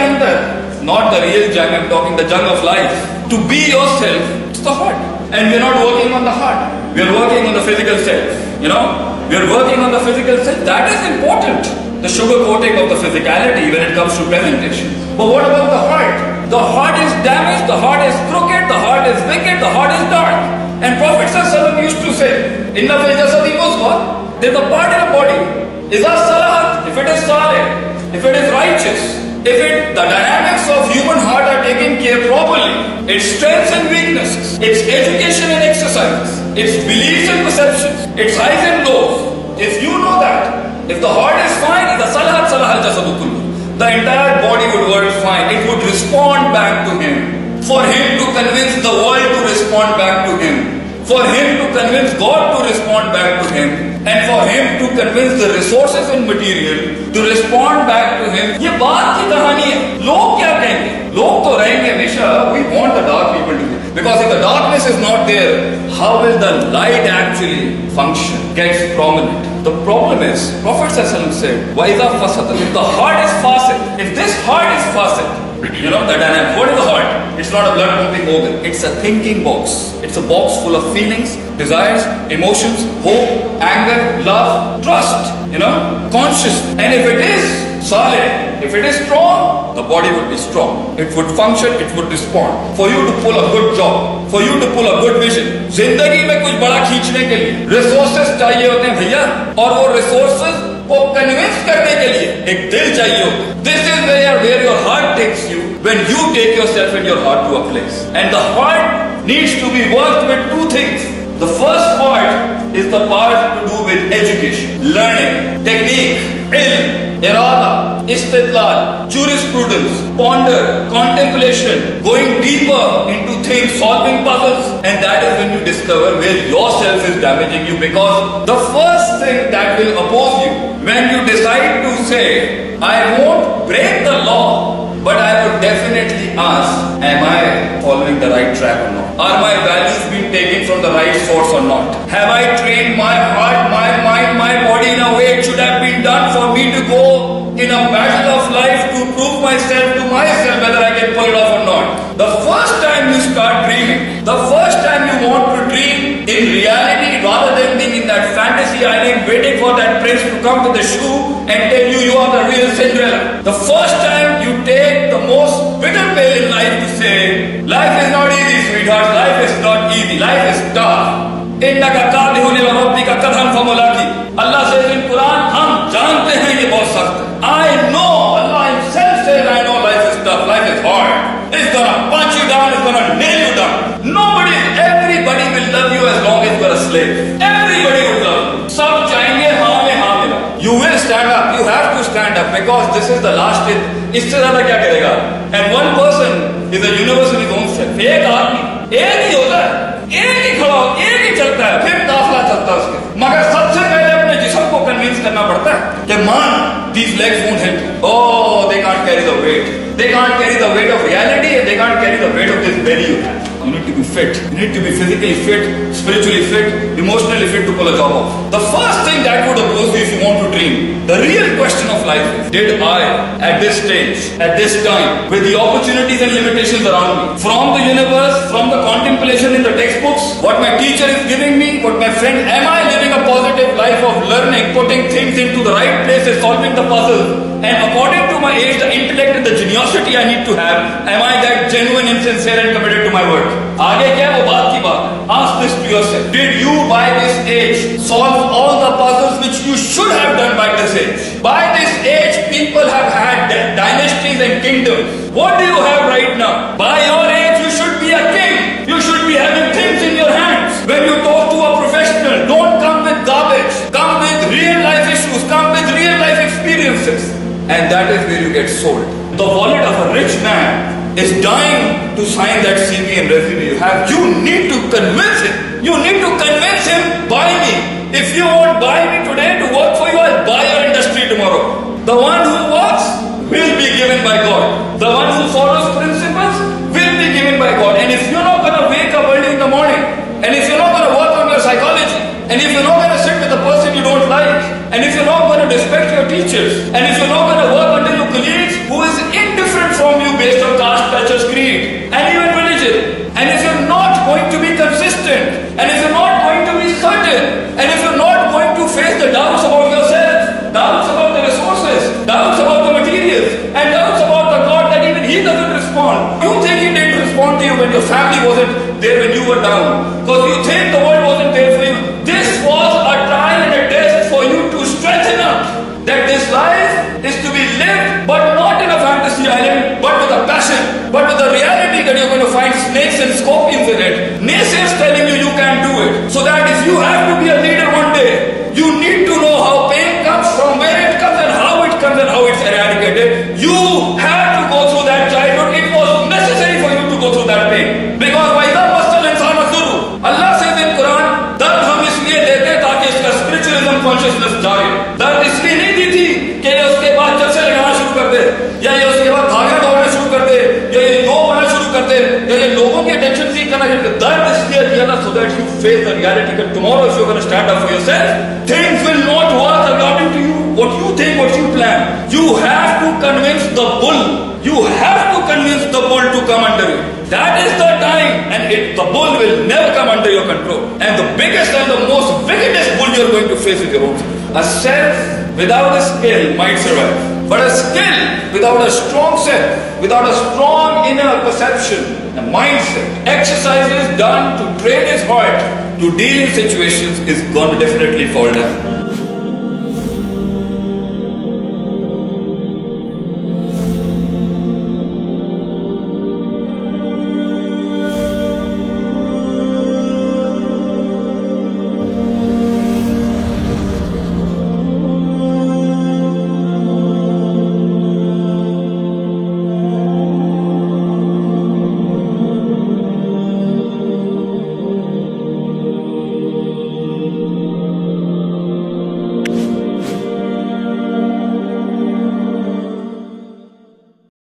andar, not the real jung, I'm talking the jung of life. To be yourself, it's the heart. And we're not working on the heart. We're working on the physical self. We're working on the physical self. That is important. The sugar coating of the physicality when it comes to presentation. But what about the heart? The heart is damaged, the heart is crooked, the heart is wicked, the heart is dark. And Prophet ﷺ used to say, Inna fil jasadi muzghah, there's a part in a body. Iza salahat, if it is salih, if it is righteous, if the dynamics of human heart are taken care properly, its strengths and weaknesses, its education and exercises, its beliefs and perceptions, its highs and lows, if you know that, if the heart is fine, iza salahat salahal jasadu kullu. The entire body would work fine. It would respond back to him. For him to convince the world to respond back to him. For him to convince God to respond back to him. And for him to convince the resources and material to respond back to him. ये बात की कहानी है. लोग क्या कहेंगे? लोग तो रहेंगे हमेशा. We want the dark people to be. Because if the darkness is not there, how will the light actually function? Gets prominent. The problem is, Prophet ﷺ said, وَإِذَا فَسَدَ, if the heart is fasid, if this heart is fasid, the dynamic, what is the heart? It's not a blood pumping organ. It's a thinking box. It's a box full of feelings, desires, emotions, hope, anger, love, trust, conscious. And if it is solid, if it is strong, the body would be strong. It would function, it would respond. For you to pull a good job, for you to pull a good vision, जिंदगी में कुछ बड़ा खींचने के लिए resources चाहिए होते हैं भैया, और वो resources को convince करने के लिए एक दिल चाहिए होता है. This is where your heart takes you when you take yourself and your heart to a place. And the heart needs to be worked with two things. The first part is the part to do with education, learning, technique, ilm, irada, istidlal, jurisprudence, ponder, contemplation, going deeper into things, solving puzzles. And that is when you discover where yourself is damaging you. Because the first thing that will oppose you when you decide to say, I won't break the law, but I would definitely ask, am I following the right track or not? Are my values being taken from the right source or not? Have I trained my heart, my mind, my body in a way it should have been done for me to go in a battle of life to prove myself to myself whether I can pull it off or not? The first time you start dreaming, the first time you want to dream in reality rather than being in that fantasy island waiting for that prince to come with the shoe and tell you are the real Cinderella. The first time you take the most bitter pill in life to say, life is not easy, sweetheart, life is not easy, life is tough. इन्नका कादिहुन इला रब्बिका कदहन फमुलाकी. Allah says in Quran, हम जानते हैं ये बहुत सख्त है. I know, Allah himself says, I know life is tough, life is hard. It's gonna punch you down, it's gonna nail you down. Everybody will love you as long as you are a slave. Everybody will love you. सब चाहेंगे हाँ में हाँ मिला. You will stand up, you have to stand up because this is the last day. इससे ज़्यादा क्या करेगा? And one person is a universe in his own self. एक आदमी, एक ही होता है, एक ही खड़ा हो, एक ही चलता है, फिर काफला चलता है उसके. मगर सबसे पहले अपने जिस्म को कन्विंस करना पड़ता है कि मान, these legs won't help you. Oh, they can't carry the weight. They can't carry the weight of reality and they can't carry the weight of this belly you have. You need to be fit. You need to be physically fit, spiritually fit, emotionally fit to pull a job off. The first thing that would oppose you if you want to dream, the real question of life is, did I, at this stage, at this time, with the opportunities and limitations around me, from the universe, from the contemplation in the textbooks, what my teacher is giving me, what my friend, am I living a positive life of learning, putting things into the right places, solving the puzzles, and according to my age, the intellect and the geniosity I need to have, am I that genuine and sincere and committed to my work? आगे क्या वो बात की बात? Ask this to yourself. Did you by this age solve all the puzzles which you should have done by this age? By this age, people have had dynasties and kingdoms. What do you have right now? By your age, you should be a king. You should be having things in your hands. When you talk to a professional, don't come with garbage. Come with real life issues. Come with real life experiences. And that is where you get sold. The wallet of a rich man is dying to sign that CV and resume you have. You need to convince him. You need to convince him, buy me. If you won't buy me today to work for you, I'll buy your industry tomorrow. The one who works will be given by God. The one who follows principles will be given by God. And if you're not going to wake up early in the morning, and if you're not going to work on your psychology, and if you're not going to sit with a person you don't like, and if you're not going to respect your teachers, and if you're not going to work under your colleagues who is indifferent for your family wasn't there when you were down, because you think the world wasn't there for you. This was a trial and a test for you to strengthen up that this life is to be lived, but not in a fantasy island, but with a passion, but with the reality that you're going to find snakes and scorpions in it. Naysayers telling you you can't do it. So that if you have to be a leader one day, you need to know how pain comes, from where it comes, and how it comes, and how it's eradicated. You have to go through that childhood. It was necessary for you to go through that pain. Because وَإِذَا مَسَّ الْإِنسَانَ الضُّرُّ, Allah says in Quran, दर्द हम इसलिए देते ताकि इसका spiritualism consciousness जागे. दर्द इसलिए नहीं दी थी कि ये उसके बाद जलसे लगाना शुरू कर दे, या ये उसके बाद भागना दौड़ना शुरू कर दे, या ये योग होना शुरू कर दे, या ये लोगों की अटेंशन सीख करना शुरू कर दे. दर्द इसलिए दिया था so that you face the reality that tomorrow if you're going to stand up for yourself, things will not work according to you. What you think, what you plan. You have to convince the bull. You have to convince the bull to come under you. That is the time, and the bull will never come under your control. And the biggest and the most wickedest bull you're going to face is your own self. A self without a skill might survive, but a skill without a strong self, without a strong inner perception, a mindset, exercises done to train his heart to deal in situations is going to definitely fall down.